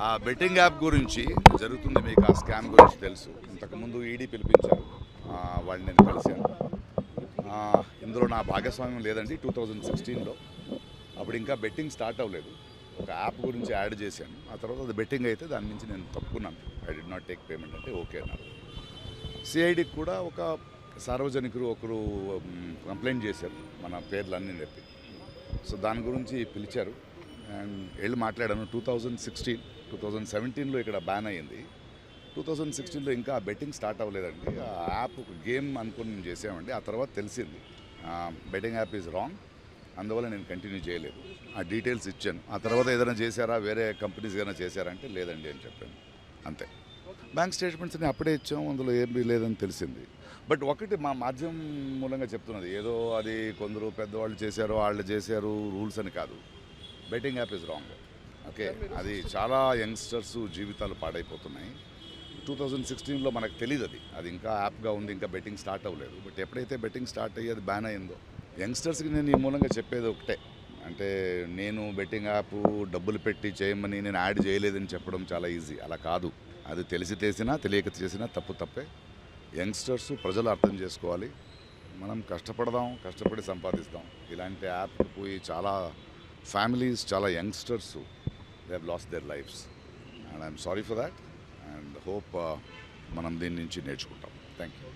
ఆ betting app గురించి జరుగుతుంది, మీకు ఆ స్కామ్ గురించి తెలుసు. ఇంతకుముందు ఈడీ పిలిపించారు, వాళ్ళని నేను కలిశాను. ఇందులో నా భాగస్వామ్యం లేదండి. 2016లో అప్పుడు ఇంకా బెట్టింగ్ స్టార్ట్ అవ్వలేదు. ఒక యాప్ గురించి యాడ్ చేశాను. ఆ తర్వాత అది బెట్టింగ్ అయితే దాని నుంచి నేను తప్పుకున్నాను. I did not take payment అంటే ఓకే అన్నారు. సిఐడికి కూడా ఒక సార్వజనికులు ఒకరు కంప్లైంట్ చేశారు మన పేర్లన్నీ చెప్పి. సో దాని గురించి పిలిచారు అండ్ వెళ్ళి మాట్లాడాను. 2017లో ఇక్కడ బ్యాన్ అయ్యింది. 2016లో ఇంకా బెట్టింగ్ స్టార్ట్ అవ్వలేదండి. ఆ యాప్ ఒక గేమ్ అనుకుని మేము చేసామండి. ఆ తర్వాత తెలిసింది బెట్టింగ్ యాప్ ఈజ్ రాంగ్, అందువల్ల నేను కంటిన్యూ చేయలేదు. ఆ డీటెయిల్స్ ఇచ్చాను. ఆ తర్వాత ఏదైనా చేశారా, వేరే కంపెనీస్ ఏదైనా చేశారంటే లేదండి అని చెప్పాను, అంతే. బ్యాంక్ స్టేట్మెంట్స్ని అప్పుడే ఇచ్చాము, అందులో ఏమీ లేదని తెలిసింది. బట్ ఒకటి మా మాధ్యమం మూలంగా చెప్తున్నది, ఏదో అది కొందరు పెద్దవాళ్ళు చేశారు, వాళ్ళు చేశారు రూల్స్ అని కాదు. Betting app is wrong. Okay, అది చాలా యంగ్స్టర్స్ జీవితాలు పాడైపోతున్నాయి. 2016లో మనకు తెలియదు అది ఇంకా యాప్గా ఉంది, ఇంకా బెట్టింగ్ స్టార్ట్ అవ్వలేదు. బట్ ఎప్పుడైతే బెట్టింగ్ స్టార్ట్ అయ్యి అది బ్యాన్ అయిందో, యంగ్స్టర్స్కి నేను ఈ మూలంగా చెప్పేది ఒకటే, అంటే నేను బెట్టింగ్ యాప్ డబ్బులు పెట్టి చేయమని నేను యాడ్ చేయలేదని చెప్పడం చాలా ఈజీ. అలా కాదు, అది తెలిసి చేసినా తెలియక చేసినా తప్పే. యంగ్స్టర్స్ ప్రజలు అర్థం చేసుకోవాలి. మనం కష్టపడదాం, కష్టపడి సంపాదిస్తాం. ఇలాంటి యాప్ పోయి చాలా ఫ్యామిలీస్, చాలా youngsters they have lost there lifes and I'm sorry for that and hope మనం దీని నుంచి నేర్చుకుంటాం. Thank you.